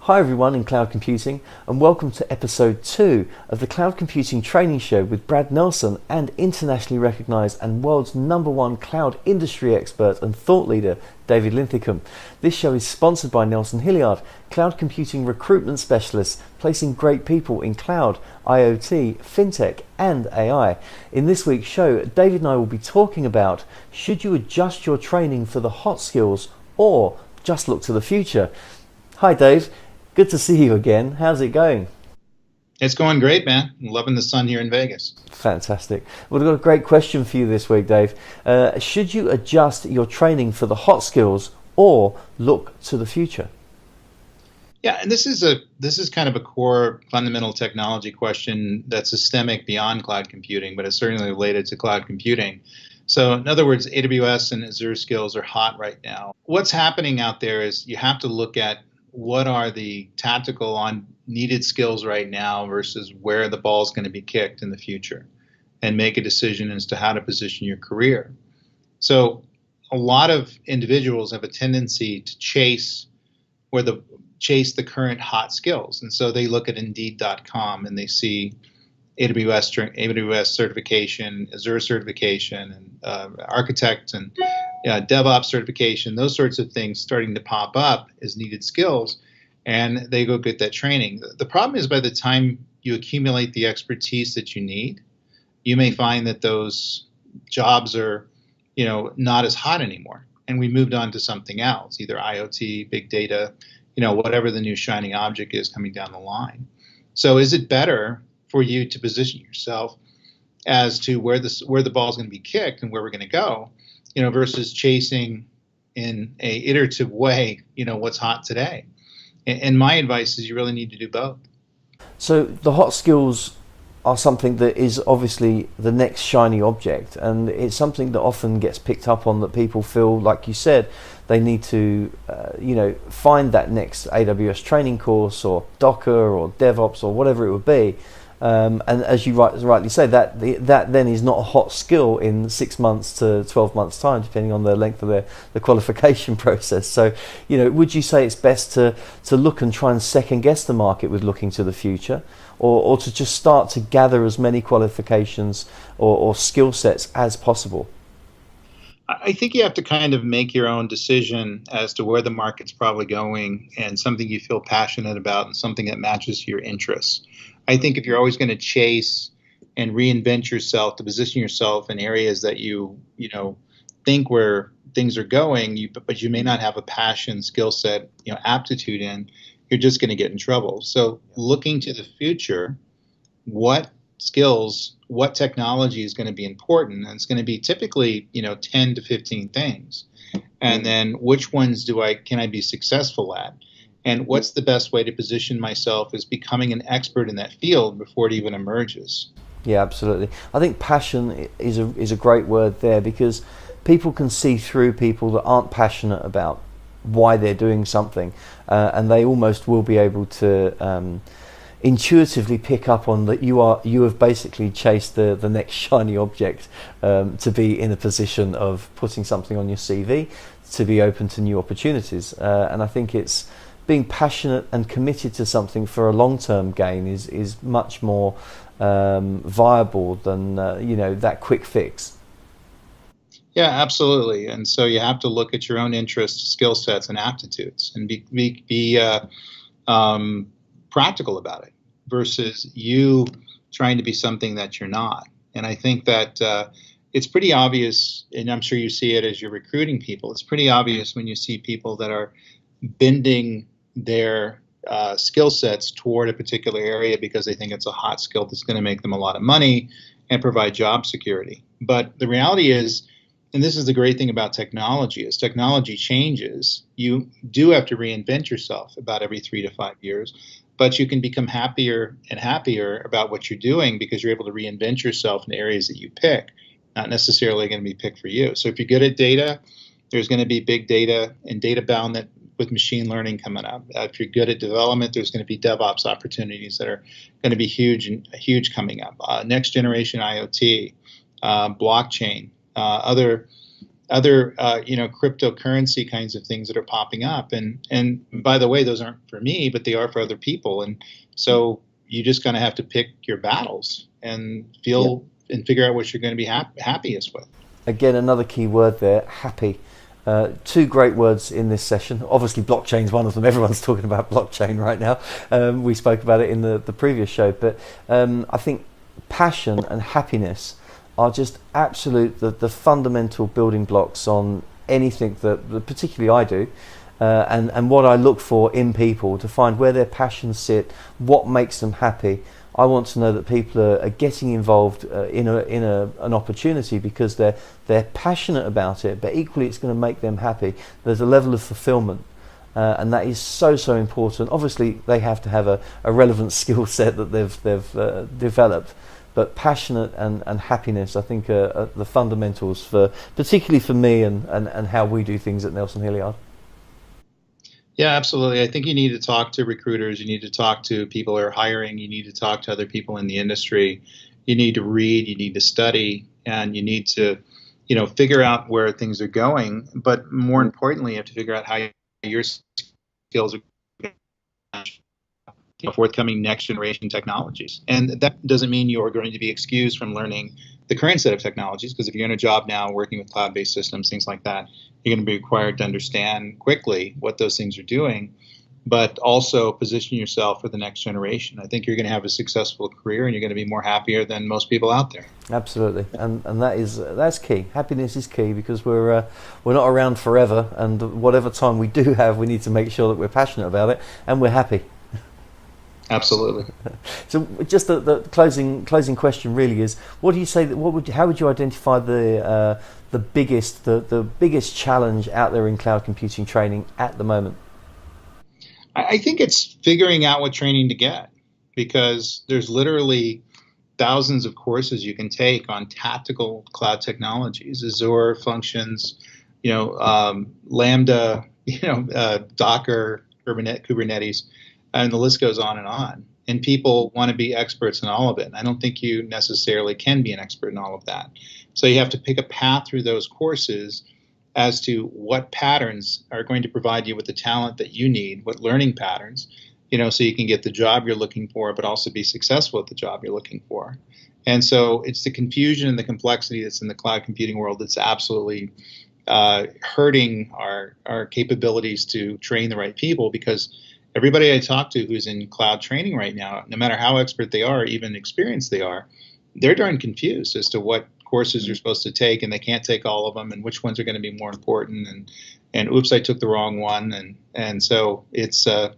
Hi everyone in cloud computing, and welcome to episode 2 of the Cloud Computing Training Show with Brad Nelson and internationally recognized and world's #1 cloud industry expert and thought leader, David Linthicum. This show is sponsored by Nelson Hilliard, cloud computing recruitment specialists, placing great people in cloud, IoT, fintech and AI. In this week's show, David and I will be talking about, should you adjust your training for the hot skills or just look to the future? Hi Dave. Good to see you again. How's it going? It's going great, man. I'm loving the sun here in Vegas. Fantastic. Well, I've got a great question for you this week, Dave. Should you adjust your training for the hot skills or look to the future? Yeah, and this is kind of a core fundamental technology question that's systemic beyond cloud computing, but it's certainly related to cloud computing. So in other words, AWS and Azure skills are hot right now. What's happening out there is you have to look at what are the tactical on needed skills right now versus where the ball is going to be kicked in the future, and make a decision as to how to position your career. So a lot of individuals have a tendency to chase the current hot skills. And so they look at Indeed.com and they see AWS certification, Azure certification, and architect and DevOps certification, those sorts of things starting to pop up as needed skills, and they go get that training. The problem is by the time you accumulate the expertise that you need, you may find that those jobs are, not as hot anymore, and we moved on to something else, either IoT, big data, whatever the new shining object is coming down the line. So is it better for you to position yourself as to where the ball is going to be kicked and where we're going to go, versus chasing in a iterative way, what's hot today? And my advice is you really need to do both. So the hot skills are something that is obviously the next shiny object, and it's something that often gets picked up on, that people feel, like you said, they need to find that next AWS training course or Docker or DevOps or whatever it would be. And as you rightly say, that then is not a hot skill in 6 months to 12 months time, depending on the length of the qualification process. So, would you say it's best to look and try and second guess the market with looking to the future, or to just start to gather as many qualifications or skill sets as possible? I think you have to kind of make your own decision as to where the market's probably going, and something you feel passionate about and something that matches your interests. I think if you're always going to chase and reinvent yourself to position yourself in areas that you think where things are going, but you may not have a passion, skill set, aptitude in, you're just going to get in trouble. So looking to the future, what skills, what technology is going to be important? And it's going to be typically 10 to 15 things. And then which ones can I be successful at? And what's the best way to position myself as becoming an expert in that field before it even emerges? Yeah, absolutely. I think passion is a great word there, because people can see through people that aren't passionate about why they're doing something, and they almost will be able to intuitively pick up on that you have basically chased the next shiny object, to be in a position of putting something on your CV, to be open to new opportunities. And I think it's being passionate and committed to something for a long-term gain is much more viable than that quick fix. Yeah, absolutely. And so you have to look at your own interests, skill sets, and aptitudes, and be practical about it, versus you trying to be something that you're not. And I think that it's pretty obvious, and I'm sure you see it as you're recruiting people. It's pretty obvious when you see people that are bending their skill sets toward a particular area because they think it's a hot skill that's going to make them a lot of money and provide job security. But the reality is, and this is the great thing about technology, as technology changes, you do have to reinvent yourself about every 3 to 5 years, but you can become happier and happier about what you're doing because you're able to reinvent yourself in areas that you pick, not necessarily going to be picked for you. So if you're good at data, there's going to be big data and data bound that with machine learning coming up. If you're good at development, there's going to be DevOps opportunities that are going to be huge coming up. Next generation IoT, blockchain, other other cryptocurrency kinds of things that are popping up. And by the way, those aren't for me, but they are for other people. And so you just kind of have to pick your battles and and figure out what you're going to be happiest with. Again, another key word there, happy. Two great words in this session. Obviously, blockchain's one of them. Everyone's talking about blockchain right now. We spoke about it in the previous show, but I think passion and happiness are just the fundamental building blocks on anything that particularly I do, and what I look for in people to find where their passions sit, what makes them happy. I want to know that people are getting involved in an opportunity because they're passionate about it, but equally it's going to make them happy. There's a level of fulfillment, and that is so important. Obviously, they have to have a relevant skill set that they've developed, but passionate and happiness, I think, are the fundamentals particularly for me and how we do things at Nelson Hilliard. Yeah, absolutely. I think you need to talk to recruiters. You need to talk to people who are hiring. You need to talk to other people in the industry. You need to read. You need to study, and you need to, figure out where things are going. But more importantly, you have to figure out how your skills are forthcoming next generation technologies. And that doesn't mean you're going to be excused from learning the current set of technologies, because if you're in a job now working with cloud-based systems, things like that, you're going to be required to understand quickly what those things are doing, but also position yourself for the next generation. I think you're going to have a successful career, and you're going to be more happier than most people out there. Absolutely, and that's key. Happiness is key, because we're not around forever, and whatever time we do have, we need to make sure that we're passionate about it and we're happy. Absolutely. So, just the closing question really is: what do you say? How would you identify the biggest challenge out there in cloud computing training at the moment? I think it's figuring out what training to get, because there's literally thousands of courses you can take on tactical cloud technologies, Azure functions, Lambda, Docker, Kubernetes. And the list goes on. And people want to be experts in all of it. And I don't think you necessarily can be an expert in all of that. So you have to pick a path through those courses as to what patterns are going to provide you with the talent that you need, what learning patterns, so you can get the job you're looking for, but also be successful at the job you're looking for. And so it's the confusion and the complexity that's in the cloud computing world that's absolutely hurting our capabilities to train the right people, because everybody I talk to who's in cloud training right now, no matter how expert they are, even experienced they are, they're darn confused as to what courses you're supposed to take, and they can't take all of them, and which ones are going to be more important, and oops, I took the wrong one, and so it's a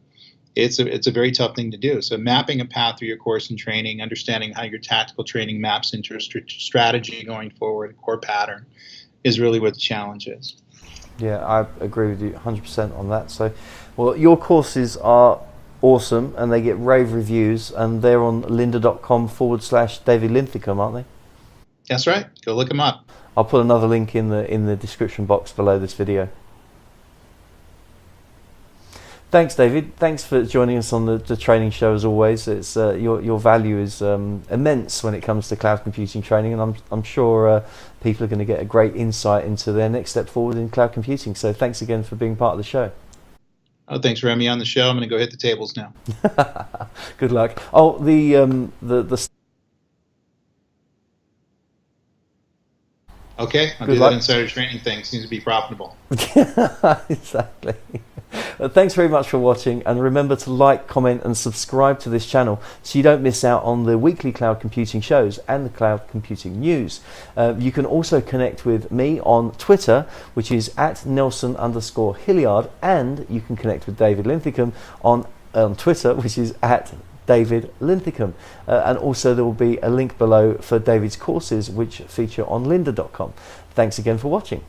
very tough thing to do. So mapping a path through your course and training, understanding how your tactical training maps into a strategy going forward, a core pattern, is really what the challenge is. Yeah, I agree with you 100% on that. So, well, your courses are awesome, and they get rave reviews, and they're on lynda.com/David Linthicum, aren't they? That's right. Go look them up. I'll put another link in the description box below this video. Thanks, David. Thanks for joining us on the training show as always. It's your value is immense when it comes to cloud computing training, and I'm sure people are going to get a great insight into their next step forward in cloud computing. So thanks again for being part of the show. Oh, thanks for having me on the show. I'm going to go hit the tables now. Good luck. Oh, Okay, I'll do that insider training thing. Seems to be profitable. Exactly. Thanks very much for watching, and remember to like, comment and subscribe to this channel so you don't miss out on the weekly cloud computing shows and the cloud computing news. You can also connect with me on Twitter, which is @Nelson_Hilliard, and you can connect with David Linthicum on Twitter, which is @David Linthicum. And also there will be a link below for David's courses, which feature on lynda.com. Thanks again for watching.